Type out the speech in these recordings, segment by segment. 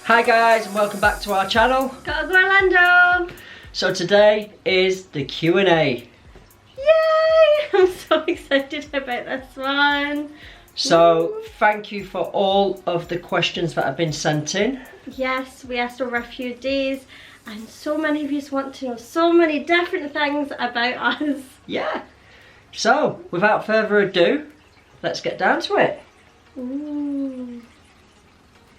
Hi guys, and welcome back to our channel. Gotta go Orlando! So today is the Q&A. Yay! I'm so excited about this one. So thank you for all of the questions that have been sent in. Yes, we asked over a few days and so many of you want to know so many different things about us. Yeah. So without further ado, let's get down to it. Ooh.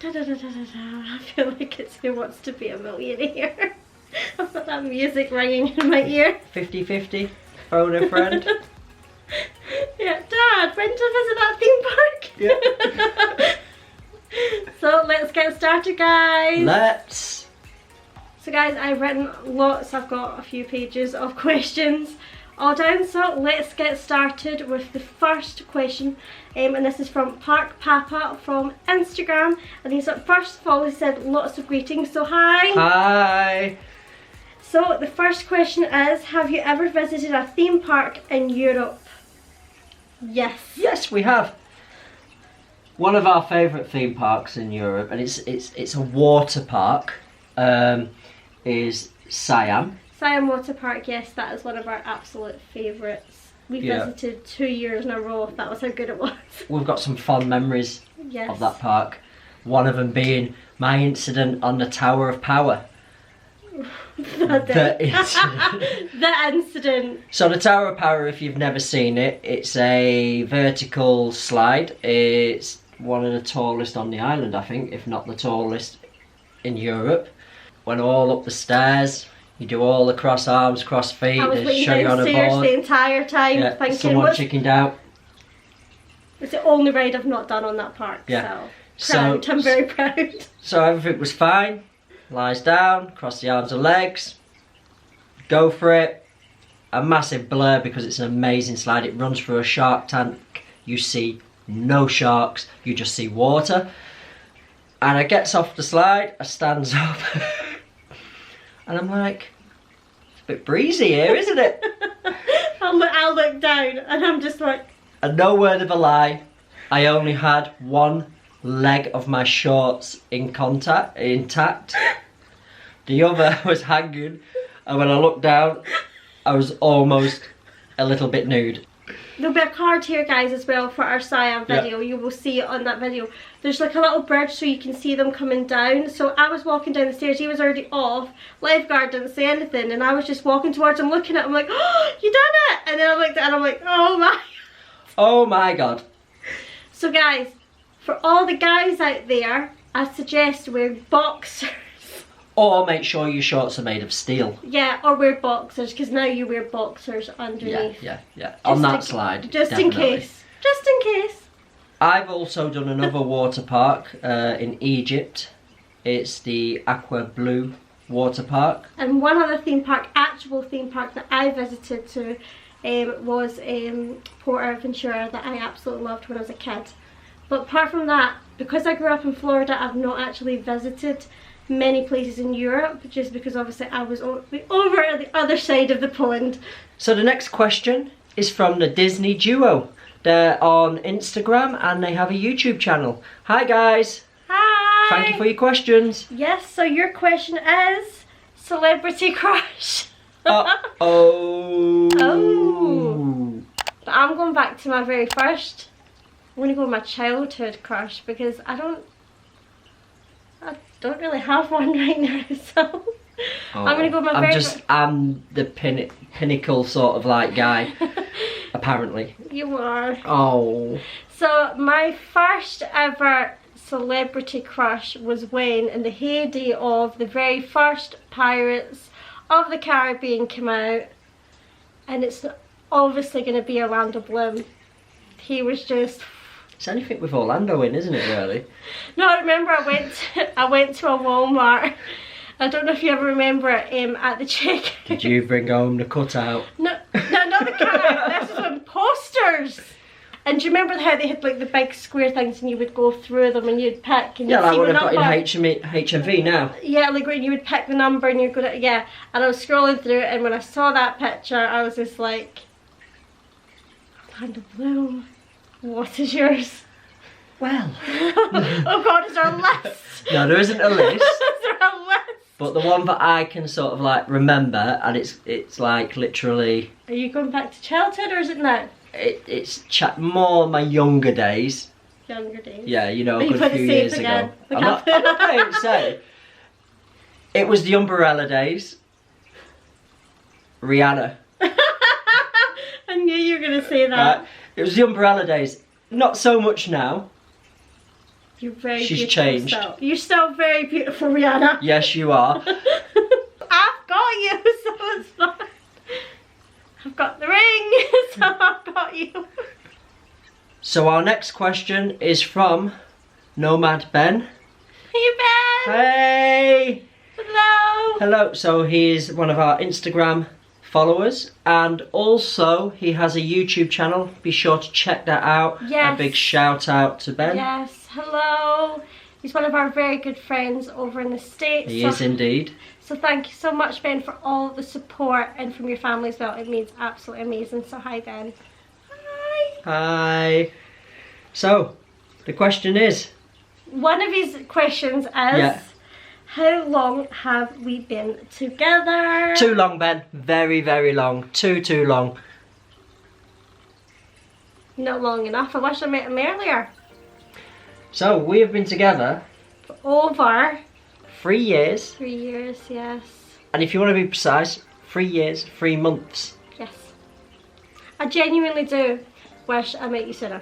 Da, da, da, da, da, da. I feel like it's Who Wants to Be a Millionaire. I've got that music ringing in my ear. 50-50, phone a friend. Yeah, Dad, when to visit that theme park? Yeah. So let's get started, guys. Let's. So guys, I've written lots, I've got a few pages of questions all down, so let's get started with the first question, and this is from Park Papa from Instagram, and he's first of all he said lots of greetings, so hi. Hi. So the first question is, have you ever visited a theme park in Europe? Yes. Yes, we have. One of our favourite theme parks in Europe, and it's a water park, is Siam. Siam Water Park, yes, that is one of our absolute favourites. We visited 2 years in a row, that was how good it was. We've got some fond memories Yes. of that park. One of them being my incident on the Tower of Power. The incident. The incident. So the Tower of Power, if you've never seen it, it's a vertical slide. It's one of the tallest on the island, I think, if not the tallest in Europe. Went all up the stairs. You do all the cross arms, cross feet. I was They waiting show you on a downstairs board. the entire time, Yeah, thinking, someone chickened out. it's the only ride I've not done on that park, Yeah. so proud, I'm very proud. So everything was fine. Lies down, cross the arms and legs. Go for it. A massive blur because it's an amazing slide. It runs through a shark tank. You see no sharks. You just see water. And I gets off the slide. I stands up. And I'm like, it's a bit breezy here, isn't it? I'll look down and I'm just like... And no word of a lie, I only had one leg of my shorts intact. The other was hanging. And when I looked down, I was almost a little bit nude. There'll be a card here, guys, as well for our Siam video. You will see it on that video. There's like a little bridge so you can see them coming down. So I was walking down the stairs, he was already off. Lifeguard didn't say anything, and I was just walking towards him, looking at him like, oh, you done it! And then I looked at it and I'm like, oh my. Oh my god. So guys, for all the guys out there, I suggest wear boxers. Or make sure your shorts are made of steel. Yeah, or wear boxers, because now you wear boxers underneath. Yeah. On that slide, Just definitely. in case. Just in case. I've also done another water park in Egypt. It's the Aqua Blue water park. And one other theme park, actual theme park that I visited to was Port Aventura, that I absolutely loved when I was a kid. But apart from that, because I grew up in Florida, I've not actually visited many places in Europe, just because obviously I was over at the other side of the pond. So the next question is from the Disney duo. They're on Instagram and they have a YouTube channel. Hi guys. Hi. Thank you for your questions. Yes, so your question is celebrity crush. Oh. But I'm going back to my very first. I'm going to go with my childhood crush, because I don't really have one right now, so I'm going to go with my I'm the pinnacle sort of like guy, apparently. You are. Oh. So my first ever celebrity crush was when, in the heyday of the very first Pirates of the Caribbean came out, and it's obviously going to be Orlando Bloom. He was just... It's anything with Orlando in, isn't it, really? No, I remember I went to a Walmart. I don't know if you ever remember it, at the check. Did you bring home the cutout? No, not the cutout. This was on posters. And do you remember how they had like the big square things and you would go through them and you'd pick and yeah, you'd like see what what I've got number. in HMV now. Yeah, like when you would pick the number and you'd go to, yeah. And I was scrolling through it, and when I saw that picture, I was just like, Orlando Bloom, what is yours? Well. Oh God, is there a list? No, there isn't a list. Is there a list? But the one that I can sort of like remember, and it's like literally. Are you going back to childhood or is it now? It's more my younger days. Younger days. Yeah, you know, a You good put few the years same ago. again. I'm not playing to say. It was the umbrella days. Rihanna. I knew you were going to say that. Right? It was the umbrella days. Not so much now. You're very She's beautiful changed. still. You're still very beautiful, Rihanna. Yes, you are. I've got you, so it's fine. I've got the ring, so I've got you. So our next question is from Nomad Ben. Hey, Ben. Hey! Hello. Hello. So he's one of our Instagram followers, and also he has a YouTube channel. Be sure to check that out. Yes. A big shout out to Ben. Yes. Hello. He's one of our very good friends over in the States. He is indeed. So thank you so much, Ben, for all the support and from your family as well. It means absolutely amazing. So hi, Ben. Hi. Hi. So the question is. One of his questions is, how long have we been together? Too long, Ben. Very, very long. Too long. Not long enough. I wish I met him earlier. So we have been together For over 3 years. 3 years, yes. And if you want to be precise, 3 years, 3 months. Yes. I genuinely do wish I met you sooner.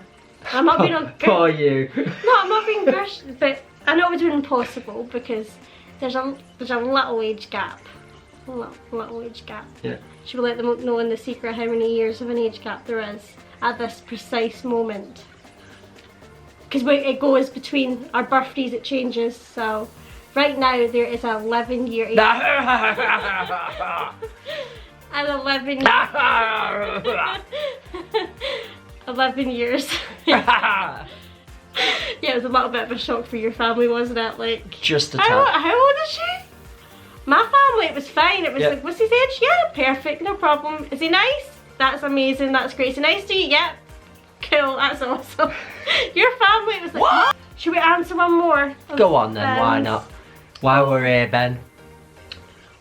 I'm not being on Poor you. No, I'm not being grush, but I know we're doing impossible because there's a little age gap. A little age gap. Yeah. Should we let them know in the secret how many years of an age gap there is at this precise moment? Because it goes between our birthdays, it changes. So right now there is an 11 year age. An 11 11 years. Yeah, it was a little bit of a shock for your family, wasn't it? Like, Just a how tad. old is she? My family, it was fine. It was Yeah. like, what's his age? Yeah, perfect, no problem. Is he nice? That's amazing, that's great. Is he nice to you? Yeah. Cool, that's awesome. Your family, it was like, what? Should we answer one more? Go on then, why not? While we're here, Ben.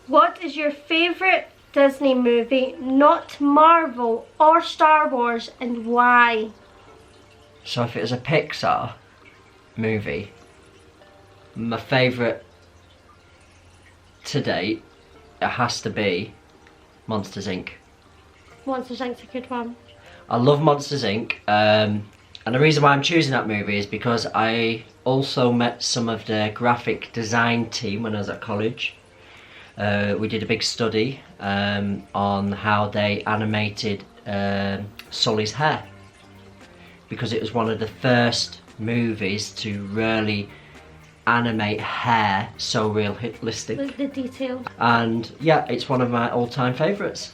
What is your favourite Disney movie, not Marvel or Star Wars, and why? So if it was a Pixar movie, my favourite to date, it has to be Monsters Inc. Monsters Inc.'s a good one. I love Monsters Inc. And the reason why I'm choosing that movie is because I also met some of the graphic design team when I was at college. We did a big study on how they animated Sully's hair, because it was one of the first movies to really animate hair so realistic. The detail. And yeah, it's one of my all-time favourites.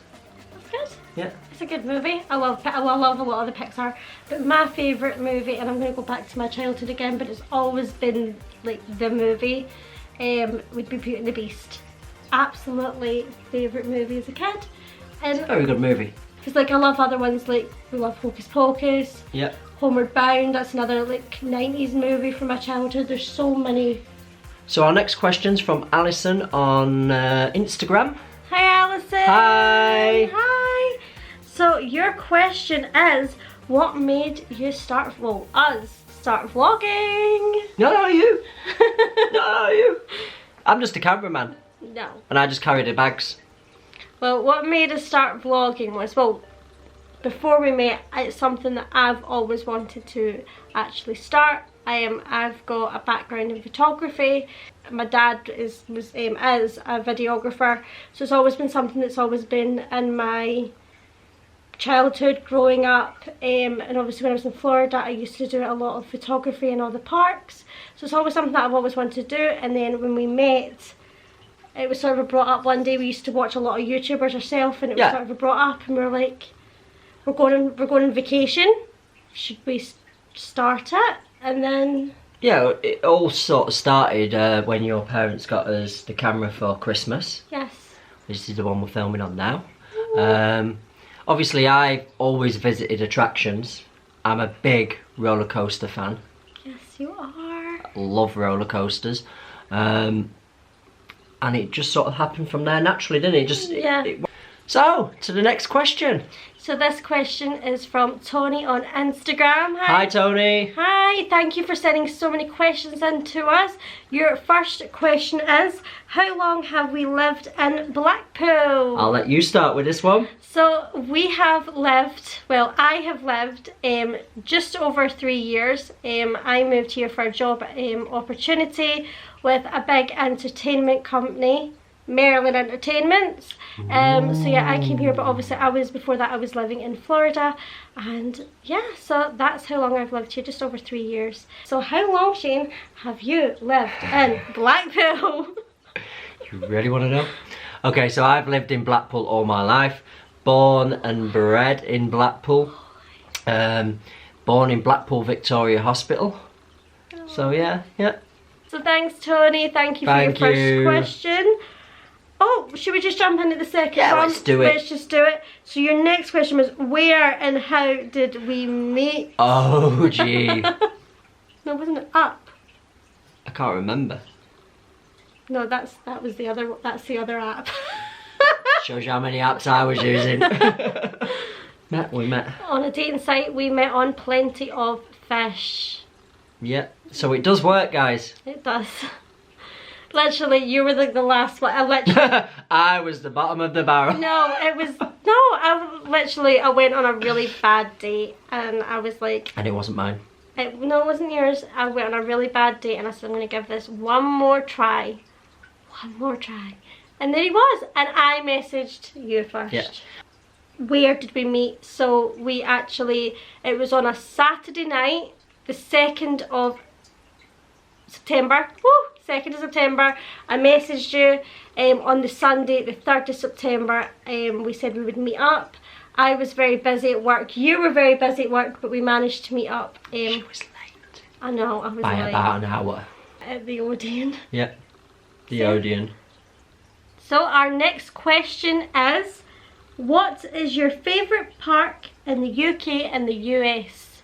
That's good. Yeah. It's a good movie. I love a lot of the Pixar, but my favourite movie, and I'm going to go back to my childhood again, but it's always been like the movie, would be Beauty and the Beast. Absolutely favourite movie as a kid. And Very good movie. because like I love other ones, like we love Hocus Pocus, Yeah. Homeward Bound, that's another like 90s movie from my childhood. There's so many. So our next question's from Alison on Instagram. Hi Alison! Hi! Hi! So your question is, what made you start, well, us start vlogging? No, you. No, you. I'm just a cameraman, No. and I just carry the bags. Well, what made us start vlogging was, well, before we met, it's something that I've always wanted to actually start. I've got a background in photography. My dad is a videographer, so it's always been something that's always been in my childhood growing up, and obviously when I was in Florida I used to do a lot of photography in all the parks, so it's always something that I've always wanted to do. And then when we met, it was sort of brought up one day. We used to watch a lot of YouTubers ourselves, and it was sort of brought up, and we were like, we're going on vacation, should we start it? And then Yeah, it all sort of started when your parents got us the camera for Christmas. yes, This is the one we're filming on now. Obviously I've always visited attractions. I'm a big roller coaster fan. Yes, you are. I love roller coasters. And it just sort of happened from there naturally, didn't it? So, to the next question. So this question is from Tony on Instagram. Hi Tony. Hi, thank you for sending so many questions in to us. Your first question is, how long have we lived in Blackpool? I'll let you start with this one. So we have lived, well, I have lived just over 3 years. I moved here for a job opportunity with a big entertainment company, Maryland Entertainments. So yeah, I came here, but obviously before that I was living in Florida, and yeah, so that's how long I've lived here, just over 3 years. So how long, Shane, have you lived in Blackpool? You really want to know? Okay, so I've lived in Blackpool all my life. Born and bred in Blackpool. Born in Blackpool Victoria Hospital. So yeah. So thanks, Tony. Thank you for your first question. Oh, should we just jump into the second one? Yeah, let's do it. Let's just do it. So your next question was, where and how did we meet? Oh, gee. No, wasn't it up? I can't remember. No, that's the other app. Shows you how many apps I was using. We met. On a dating site, we met on Plenty of Fish. Yeah, so it does work, guys. It does. Literally, you were the last one. I was the bottom of the barrel. No, it was, no, I went on a really bad date, and I was like... And it wasn't mine. No, it wasn't yours. I went on a really bad date, and I said, I'm going to give this one more try. One more try. And there he was, and I messaged you first. Yeah. Where did we meet? So we actually, it was on a Saturday night, the 2nd of September. Woo! 2nd of September. I messaged you on the Sunday, the 3rd of September. We said we would meet up. I was very busy at work. You were very busy at work, but we managed to meet up. She was late. I know, I was by late. about an hour. At the Odeon. Yep. The Odeon. So our next question is, what is your favourite park in the UK and the US?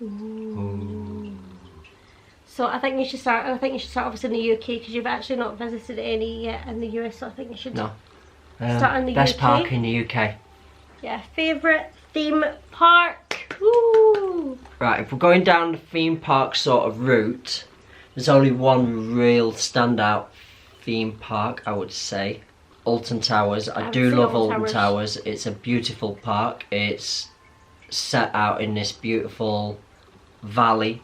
Ooh. So I think you should start. I think you should start obviously in the UK because you've actually not visited any yet in the US. So I think you should start in the best UK. park in the UK. Yeah, favourite theme park. Woo! Right, if we're going down the theme park sort of route, there's only one real standout theme park, I would say. Alton Towers. I do love Alton Towers. It's a beautiful park. It's set out in this beautiful valley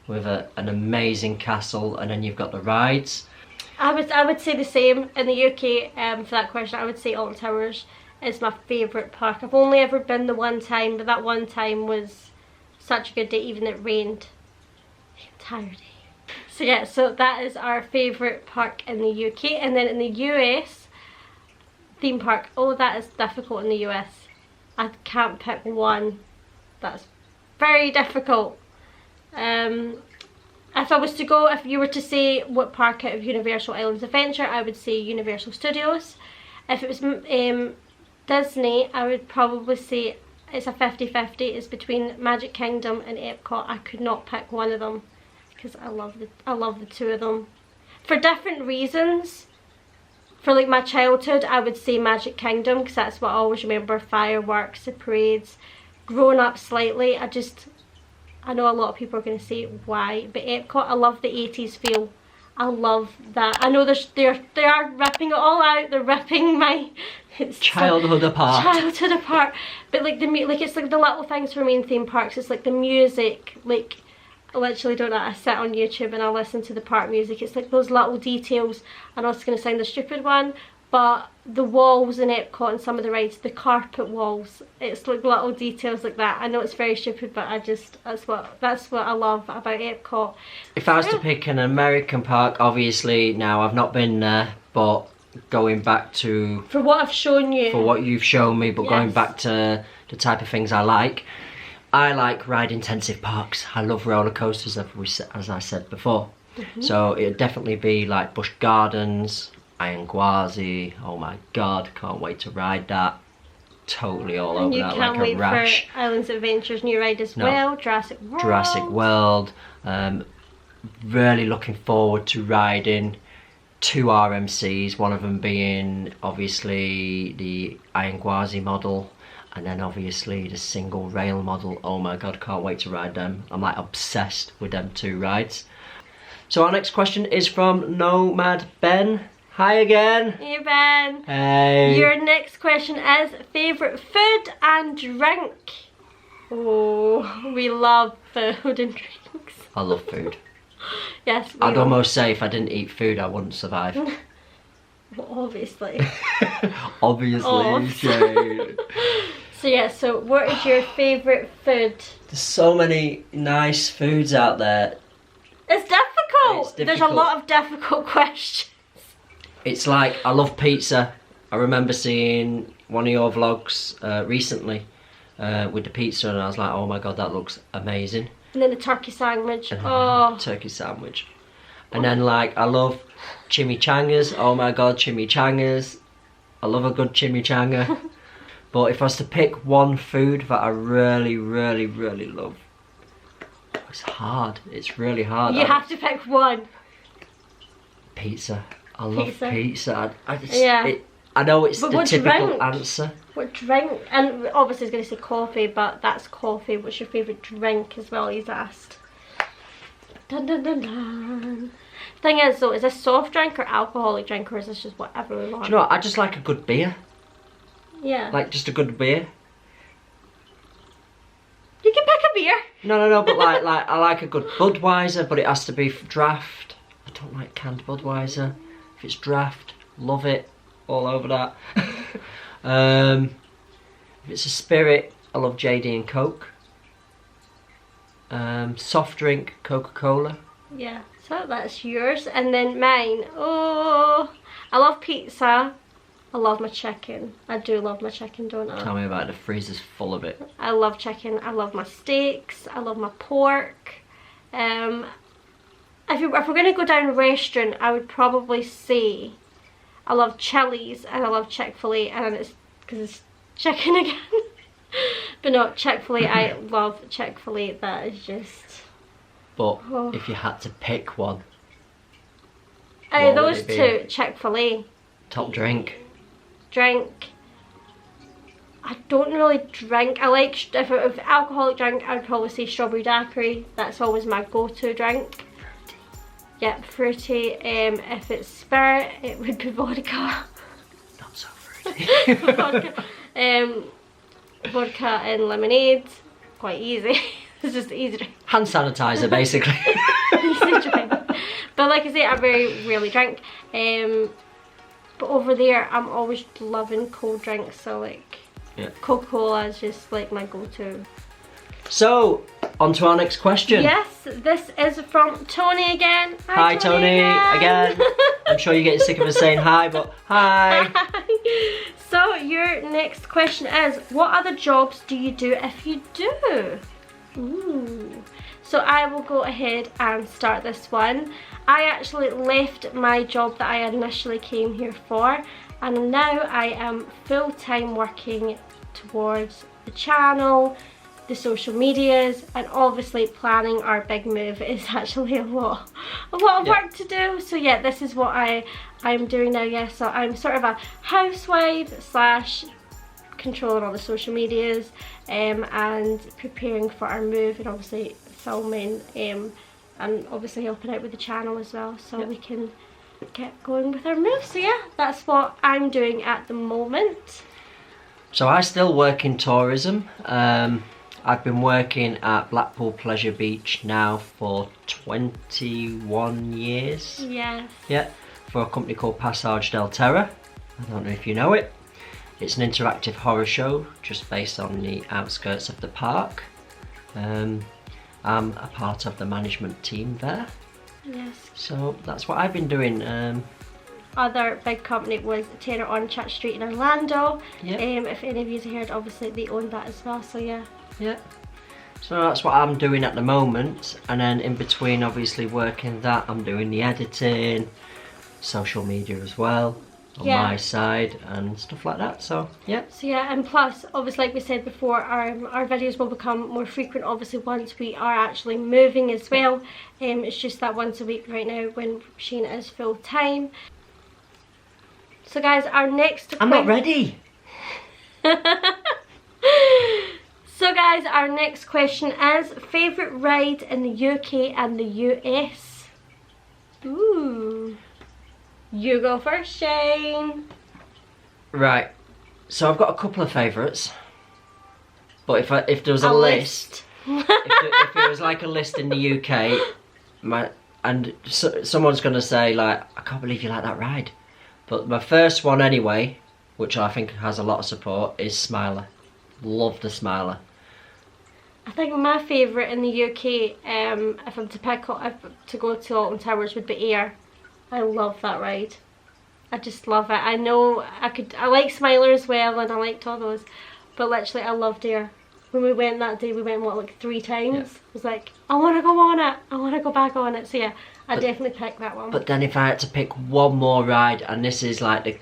with an amazing castle, and then you've got the rides. I would say the same in the UK. For that question, I would say Alton Towers is my favourite park. I've only ever been the one time, but that one time was such a good day, even it rained the entire day. So yeah, so that is our favourite park in the UK. And then in the US, theme park, oh, that is difficult in the US. I can't pick one. That's very difficult. If you were to say what park out of Universal Islands Adventure, I would say Universal Studios. If it was Disney, I would probably say it's a 50-50. It's between Magic Kingdom and Epcot. I could not pick one of them because I love the two of them for different reasons. For like my childhood, I would say Magic Kingdom because that's what I always remember: fireworks, the parades. Growing up slightly, I know a lot of people are going to say why, but Epcot, I love the 80s feel. I love that. I know they are ripping it all out. They're ripping my childhood apart. Childhood apart. But like it's like the little things for me in theme parks. It's like the music. Like I literally don't know. I sit on YouTube and I listen to the park music. It's like those little details. I know it's going to sound a stupid one, but the walls in Epcot and some of the rides, the carpet walls, it's like little details like that. I know it's very stupid, but that's what I love about Epcot. If I was to pick an American park, obviously now I've not been there, but going back to for what I've shown you, for what you've shown me, but yes, going back to the type of things I like ride intensive parks. I love roller coasters, as I said before. So it'd definitely be like Busch Gardens, Iron Gwazi. Oh my god, can't wait to ride that. totally all And over you that can't like a wait rash. for Islands Adventures new ride as No. well, Jurassic World. Jurassic World. Really looking forward to riding 2 RMCs, one of them being obviously the enquiries model, and then obviously the single rail model. Oh my god, can't wait to ride them. I'm like obsessed with them 2 rides. So our next question is from Nomad Ben. Hi again. Hey Ben. Hey. Your next question is favourite food and drink. Oh, we love food and drinks. I love food. Yes, I'd almost say if I didn't eat food, I wouldn't survive. Well, obviously. Obviously, Jane. So yeah, so what is your favourite food? There's so many nice foods out there. It's difficult. It's difficult. There's a lot of difficult questions. It's like, I love pizza. I remember seeing one of your vlogs recently with the pizza, and I was like, oh my god, that looks amazing. And then the turkey sandwich. And Oh. turkey sandwich. And then like, I love chimichangas. Oh my god, chimichangas. I love a good chimichanga. But if I was to pick one food that I really, really, really love, it's hard. It's really hard. You have to pick one. Pizza. I love pizza. I just, Yeah. I know it's But the what typical drink? answer. What drink? And obviously he's going to say coffee, but that's coffee. What's your favourite drink as well, he's asked. Dun dun dun dun. Thing is though, is this soft drink or alcoholic drink, or is this just whatever we want? Do you know what? I just like a good beer. Yeah. Like just a good beer. You can pick a beer. No, but like I like a good Budweiser, but it has to be draft. I don't like canned Budweiser. If it's draft, love it. All over that. If it's a spirit, I love JD and Coke. Soft drink, Coca-Cola. Yeah, so that's yours. And then mine, oh, I love pizza. I love my chicken. I do love my chicken, don't I? Tell me about it. The freezer's full of it. I love chicken. I love my steaks. I love my pork. If we're going to go down a restaurant, I would probably say I love Chili's and I love Chick-fil-A, and it's because it's chicken again. But no, Chick-fil-A, I love Chick-fil-A. That is just... But Oh. if you had to pick one, Out of What would those it be? two, Chick-fil-A. top drink. Drink. I don't really drink. I like, if alcoholic drink, I would probably say strawberry daiquiri. That's always my go-to drink. Yep, fruity. If it's spirit, it would be vodka. Not so fruity. Vodka. Vodka and lemonade. Quite easy. It's just easy drink. Hand sanitizer, basically. Easy drink. But like I say, I very rarely drink. But over there, I'm always loving cold drinks. So like, Yeah. Coca-Cola is just like my go-to. So, on to our next question. Yes, this is from Tony again. Hi Tony, again. I'm sure you're getting sick of us saying hi, but hi. So your next question is, what other jobs do you do if you do? Ooh. So I will go ahead and start this one. I actually left my job that I initially came here for, and now I am full-time working towards the channel, the social medias, and obviously planning our big move is actually a lot of work to do. So yeah, this is what I'm doing now. Yeah, so I'm sort of a housewife slash controlling all the social medias, and preparing for our move, and obviously filming, and obviously helping out with the channel as well, so we can get going with our move. So yeah, that's what I'm doing at the moment. So I still work in tourism. I've been working at Blackpool Pleasure Beach now for 21 years. Yes. Yeah, for a company called Passage del Terra. I don't know if you know it. It's an interactive horror show just based on the outskirts of the park. I'm a part of the management team there. Yes. So that's what I've been doing. Other big company was Tenor on Church Street in Orlando. Yeah. If any of you have heard, obviously they own that as well, so yeah. Yeah. So that's what I'm doing at the moment, and then in between obviously working that, I'm doing the editing, social media as well. on my side and stuff like that. So yeah. So yeah, and plus, obviously, like we said before, our videos will become more frequent. Obviously, once we are actually moving as well. It's just that once a week right now when Shane is full time. So guys, our next. I'm not ready. So guys, our next question is favourite ride in the UK and the US. Ooh. You go first, Shane. Right. So I've got a couple of favourites. But if there was a list, if it was like a list in the UK, someone's gonna say like, I can't believe you like that ride. But my first one anyway, which I think has a lot of support, is Smiler. Love the Smiler. I think my favourite in the UK, if I'm to go to Alton Towers, would be Air. I love that ride. I just love it. I know I like Smiler as well, and I liked all those, but literally I loved Air. When we went that day, we went like 3 times. Yeah. I was like, I want to go on it. I want to go back on it. So yeah, I definitely picked that one. But then if I had to pick one more ride, and this is like the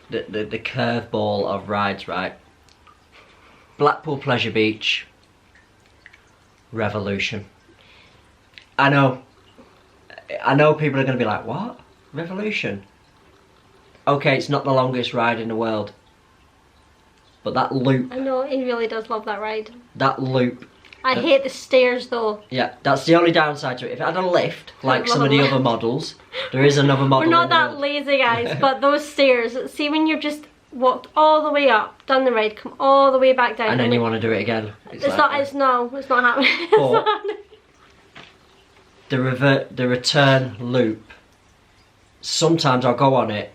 curveball of rides, right? Blackpool Pleasure Beach, Revolution. I know people are going to be like, what? Revolution? Okay, it's not the longest ride in the world. But that loop. I know, he really does love that ride. That loop. I hate the stairs though. Yeah, that's the only downside to it. If it had a lift, like some of the other models, there is another model. We're not that lazy, guys, but those stairs, see when you're just walked all the way up, done the ride, come all the way back down. And then you want to do it again. It's not happening. But the return loop, sometimes I'll go on it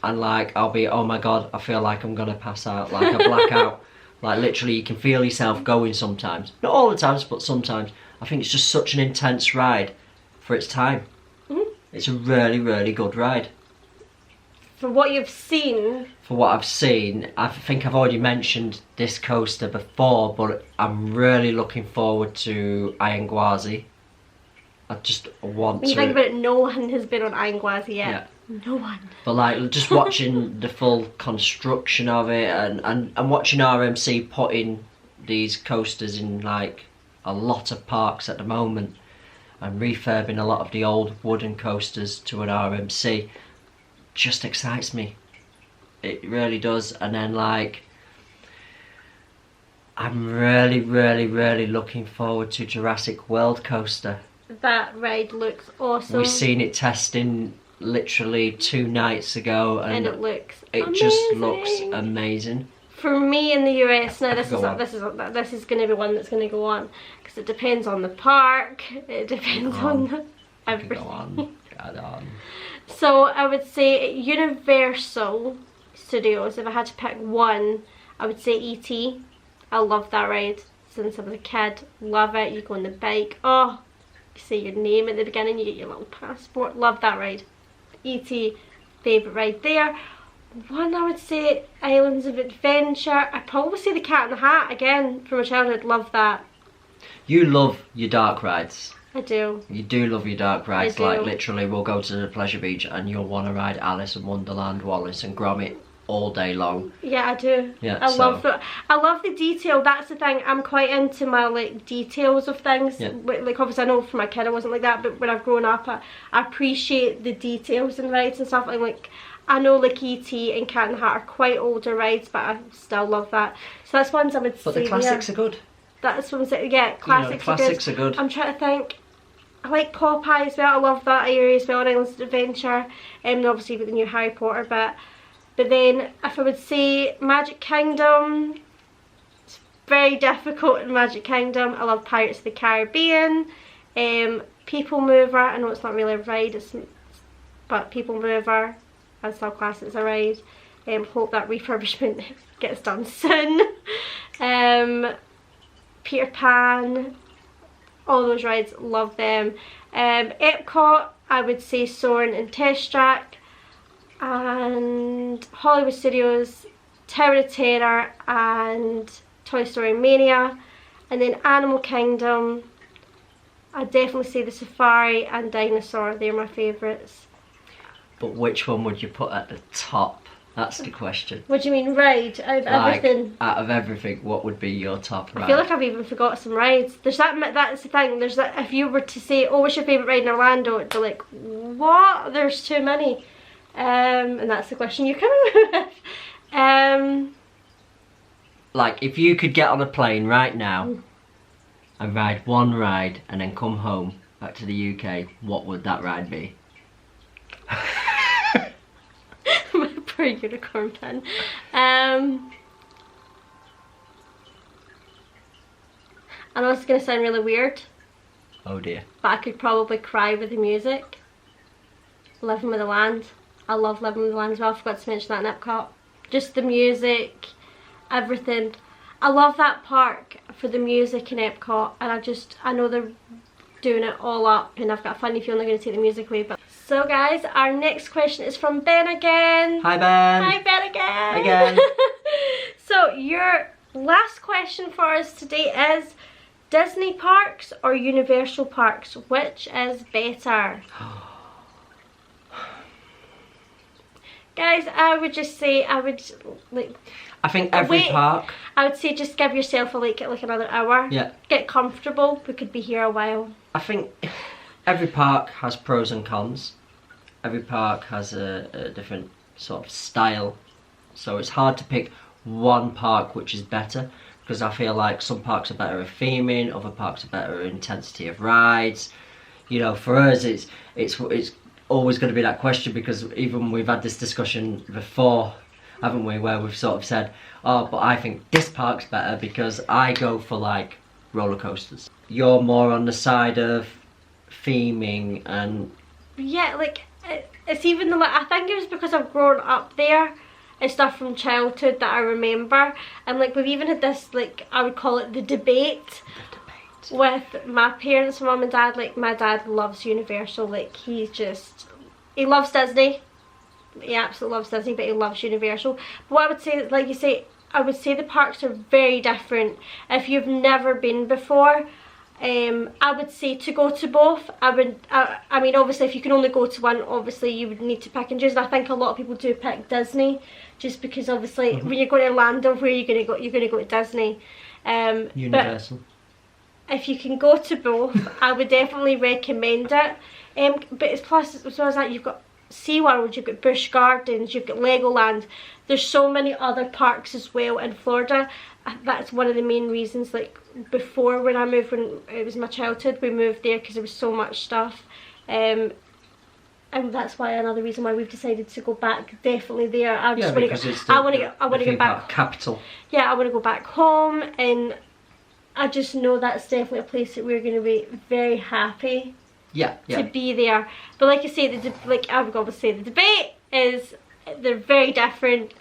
and like I'll be, oh my god, I feel like I'm gonna pass out, like a blackout. Like literally you can feel yourself going sometimes. Not all the times, but sometimes. I think it's just such an intense ride for its time. Mm-hmm. It's a really, really good ride. For what you've seen? For what I've seen, I think I've already mentioned this coaster before, but I'm really looking forward to Iron-Gwazi. I just want to... When you think about it, no one has been on Iron-Gwazi yet. Yeah. No one. But like, just watching the full construction of it and watching RMC putting these coasters in like a lot of parks at the moment and refurbing a lot of the old wooden coasters to an RMC just excites me. It really does. And then like, I'm really, really, really looking forward to Jurassic World coaster. That ride looks awesome. We've seen it testing literally 2 nights ago, and it looks amazing. Just looks amazing. For me in the US, now this is going to be one that's going to go on because it depends on the park. It depends on everything. Go on. So I would say Universal Studios. If I had to pick one, I would say E.T. I love that ride since I was a kid. Love it. You go on the bike. Oh, you say your name at the beginning. You get your little passport. Love that ride. E.T. favourite ride there. One I would say Islands of Adventure. I'd probably say the Cat in the Hat again from my childhood. Love that. You love your dark rides. I do. You do love your dark rides. I do. Like literally we'll go to the Pleasure Beach and you'll want to ride Alice in Wonderland, Wallace and Gromit all day long. Yeah, I do. Yeah, I love the detail. That's the thing. I'm quite into my like details of things. Yeah. Like obviously I know from my kid I wasn't like that, but when I've grown up I appreciate the details in rides and stuff. And like I know like E.T. and Cat in the Hat are quite older rides, but I still love that. So that's ones I would say. But the classics are good. That's what I'm saying. Yeah, classics are good. I'm trying to think. I like Popeye as well. I love that area as well. Islands of Adventure, and obviously with the new Harry Potter bit. But then if I would say Magic Kingdom, it's very difficult in Magic Kingdom. I love Pirates of the Caribbean, People Mover. I know it's not really a ride, but People Mover, I still class it as a ride. Hope that refurbishment gets done soon. Peter Pan, all those rides, love them. Epcot, I would say Soarin' and Test Track, and Hollywood Studios, Tower of Terror and Toy Story Mania. And then Animal Kingdom, I'd definitely say the Safari and Dinosaur. They're my favourites. But which one would you put at the top? That's the question. What do you mean ride? Out of everything? Out of everything, what would be your top ride? I feel like I've even forgot some rides. There's that's the thing. There's that, if you were to say, oh, what's your favourite ride in Orlando? It'd be like, what? There's too many. And that's the question you're coming with. Like, if you could get on a plane right now and ride one ride and then come home back to the UK, what would that ride be? My poor unicorn pen. I know it's going to sound really weird. Oh dear. But I could probably cry with the music. Living with the Land. I love Living with the Land as well. I forgot to mention that in Epcot. Just the music, everything. I love that park for the music in Epcot, and I know they're doing it all up, and I've got a funny feeling they're going to take the music away. But so guys, our next question is from Ben again. Hi Ben. Hi Ben again. Again. So your last question for us today is Disney parks or Universal parks? Which is better? Guys, I would just say I think every park. I would say just give yourself like another hour. Yeah. Get comfortable. We could be here a while. I think every park has pros and cons. Every park has a different sort of style. So it's hard to pick one park which is better, because I feel like some parks are better at theming, other parks are better at intensity of rides. You know, for us it's always going to be that question, because even we've had this discussion before, haven't we, where we've sort of said, oh, but I think this park's better because I go for like roller coasters. You're more on the side of theming and... Yeah, like, it's even like, I think it was because I've grown up there and stuff from childhood that I remember, and like we've even had this, like, I would call it the debate with my parents, mum and dad. Like, my dad loves Universal, like he loves Disney. He absolutely loves Disney, but he loves Universal. But what I would say, like you say, I would say the parks are very different. If you've never been before, I would say to go to both. I mean, obviously if you can only go to one, obviously you would need to pick and choose, and I think a lot of people do pick Disney, just because obviously when you're going to Orlando, where are you going to go? You're going to go to Disney. Universal. But if you can go to both, I would definitely recommend it. But it's plus, as well as that, you've got SeaWorld, you've got Busch Gardens, you've got Legoland. There's so many other parks as well in Florida. That's one of the main reasons, like before when I moved, when it was my childhood, we moved there because there was so much stuff. And that's why another reason why we've decided to go back definitely there. I just want to go, I want to get back. Capital. Yeah, I want to go back home, and I just know that's definitely a place that we're going to be very happy to be there. But like I say, like I would always say, the debate is they're very different.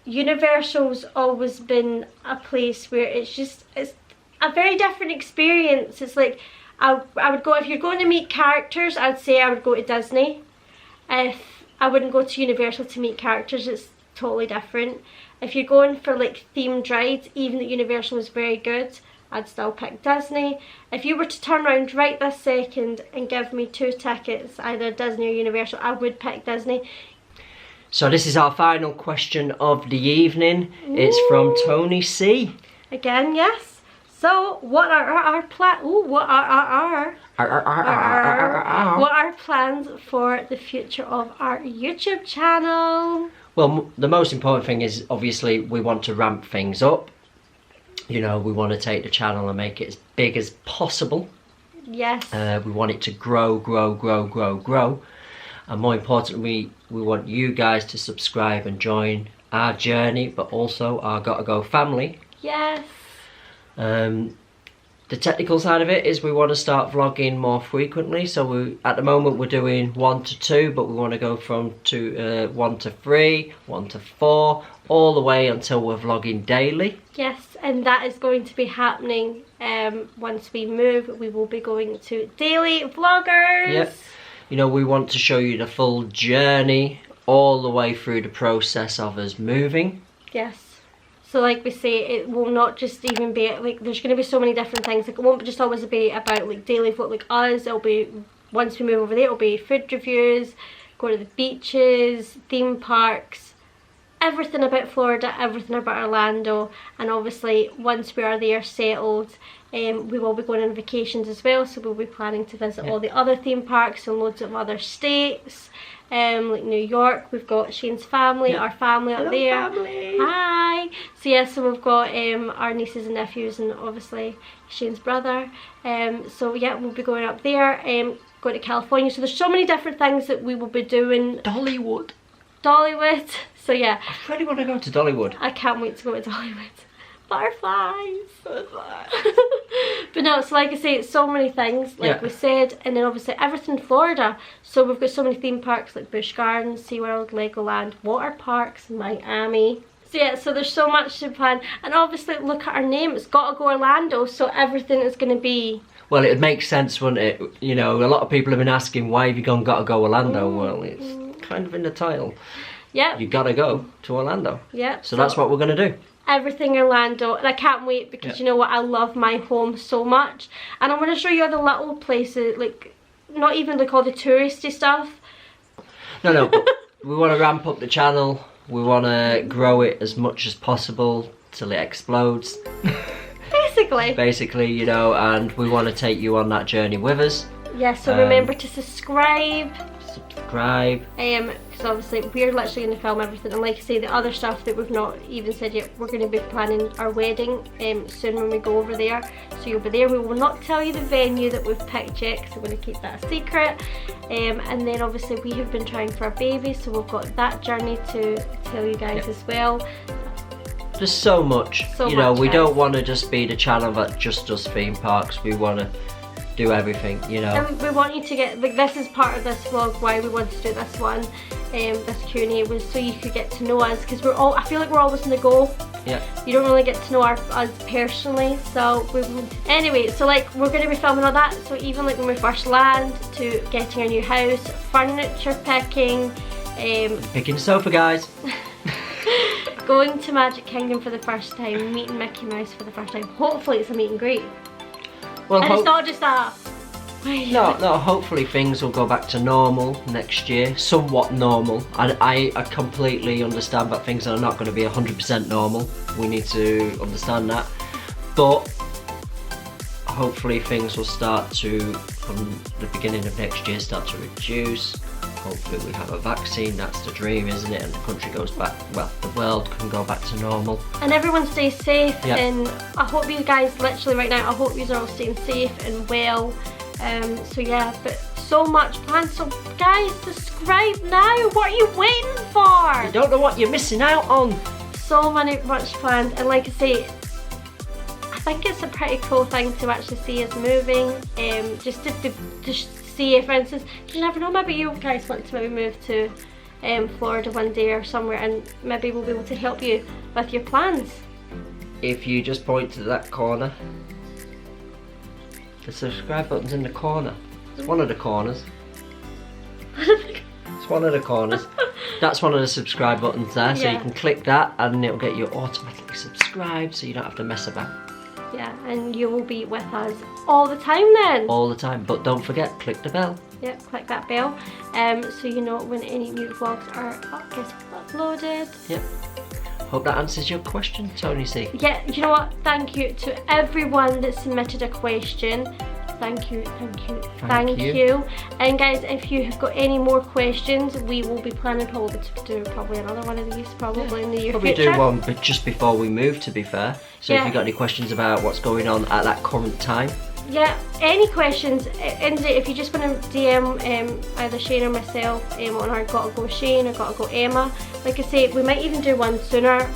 Universal's always been a place where it's a very different experience. It's like I would go, if you're going to meet characters, I would say I would go to Disney. If I wouldn't go to Universal to meet characters, it's totally different. If you're going for like themed rides, even that Universal is very good, I'd still pick Disney. If you were to turn around right this second and give me 2 tickets, either Disney or Universal, I would pick Disney. So this is our final question of the evening. Ooh. It's from Tony C. Again, yes. So what are our plans? What are plans for the future of our YouTube channel? Well, the most important thing is obviously we want to ramp things up. You know, we want to take the channel and make it as big as possible. Yes. We want it to grow. And more importantly, we want you guys to subscribe and join our journey, but also our Gotta Go family. Yes. The technical side of it is we want to start vlogging more frequently. So at the moment we're doing 1 to 2, but we want to go from 1 to 3, 1 to 4, all the way until we're vlogging daily. Yes, and that is going to be happening once we move. We will be going to daily vloggers. Yep. You know, we want to show you the full journey all the way through the process of us moving. Yes. So like we say, it will not just even be, like, there's going to be so many different things. Like, it won't just always be about like daily vlog like us. It'll be, once we move over there, it'll be food reviews, go to the beaches, theme parks, everything about Florida, everything about Orlando. And obviously once we are there settled, we will be going on vacations as well, so we'll be planning to visit all the other theme parks and loads of other states, like New York. We've got Shane's family, our family up there. Family. Hi! So yeah, so we've got our nieces and nephews and obviously Shane's brother. So yeah, we'll be going up there, going to California. So there's so many different things that we will be doing. Dollywood. So yeah. I really want to go to Dollywood. I can't wait to go to Dollywood. Butterflies. But no, so like I say, it's so many things, like we said, and then obviously everything in Florida. So we've got so many theme parks like Busch Gardens, SeaWorld, Legoland, water parks, Miami. So yeah, so there's so much to plan. And obviously look at our name, it's Gotta Go Orlando, so everything is going to be... Well, it would make sense, wouldn't it? You know, a lot of people have been asking, why have you Gotta Go Orlando? Well, it's kind of in the title. Yeah. You gotta go to Orlando. Yeah. So that's what we're going to do. Everything Orlando, and I can't wait because you know what, I love my home so much, and I'm going to show you other little places, like not even like all the touristy stuff. No, but we want to ramp up the channel, we want to grow it as much as possible till it explodes. Basically, you know, and we want to take you on that journey with us. Yeah, so remember to subscribe. Because obviously we're literally going to film everything, and like I say, the other stuff that we've not even said yet, we're going to be planning our wedding soon when we go over there, so you'll be there. We will not tell you the venue that we've picked yet because we're going to keep that a secret. And then obviously we have been trying for our baby, so we've got that journey to tell you guys as well. There's so much, you know, we guys. don't want to just be the channel that just does theme parks, we want to do everything, you know. And we want you to get, like, this is part of this vlog, why we wanted to do this one, this Q&A, was so you could get to know us, because we're all, I feel like we're always on the go. Yeah. You don't really get to know us personally, so we would, anyway, so like we're going to be filming all that, so even like when we first land, to getting our new house, furniture picking, picking the sofa, guys. going to Magic Kingdom for the first time, meeting Mickey Mouse for the first time. Hopefully it's a meet and greet. Well, and it's not just a... No, hopefully things will go back to normal next year, somewhat normal. And I completely understand that things are not going to be 100% normal. We need to understand that. But hopefully things will start to, from the beginning of next year, start to reduce. Hopefully we have a vaccine, that's the dream, isn't it? And the country goes back, well, the world can go back to normal. And everyone stays safe, and I hope you guys, literally right now, I hope you are all staying safe and well. So yeah, but so much planned, so guys, subscribe now, what are you waiting for? You don't know what you're missing out on. So much planned, and like I say, I think it's a pretty cool thing to actually see us moving, just to see if, for instance, you never know, maybe you guys want to maybe move to Florida one day or somewhere, and maybe we'll be able to help you with your plans. If you just point to that corner, the subscribe button's in the corner. It's one of the corners. It's one of the corners. That's one of the subscribe buttons there, so you can click that and it'll get you automatically subscribed, so you don't have to mess about. Yeah, and you will be with us all the time then. All the time, but don't forget, click the bell. Yep, click that bell, so you know when any new vlogs are uploaded. Yep. Hope that answers your question, Tony C. Yeah, you know what? Thank you to everyone that submitted a question. Thank you. And guys, if you have got any more questions, we will be planning to do another one of these probably in the near future. Probably do one but just before we move, to be fair. So if you've got any questions about what's going on at that current time. Yeah, any questions, if you just want to DM either Shane or myself on our Gotta Go Shane or Gotta Go Emma. Like I say, we might even do one sooner.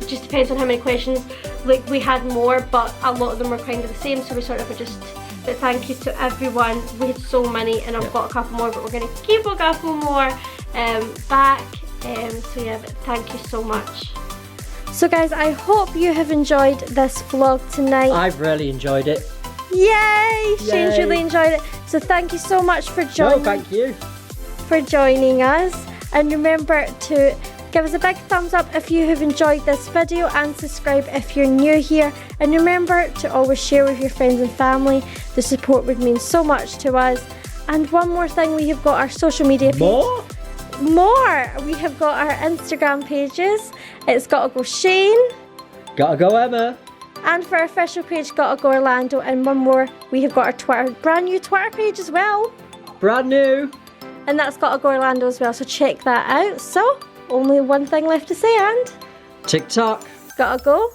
It just depends on how many questions. Like, we had more, but a lot of them were kind of the same, so we sort of just... But thank you to everyone. We had so many, and I've got a couple more, but we're going to keep a couple more back. So yeah, but thank you so much. So guys, I hope you have enjoyed this vlog tonight. I've really enjoyed it. Yay! Shane's really enjoyed it. So thank you so much for joining. No, thank you for joining us. And remember to give us a big thumbs up if you have enjoyed this video, and subscribe if you're new here. And remember to always share with your friends and family. The support would mean so much to us. And one more thing, we have got our social media page. More! We have got our Instagram pages. It's Gotta Go Shane. Gotta Go Emma. And for our official page, Gotta Go Orlando. And one more, we have got our Twitter, brand new Twitter page as well. Brand new. And that's Gotta Go Orlando as well, so check that out. So, only one thing left to say, and TikTok. Gotta go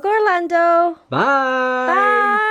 Orlando. Bye. Bye.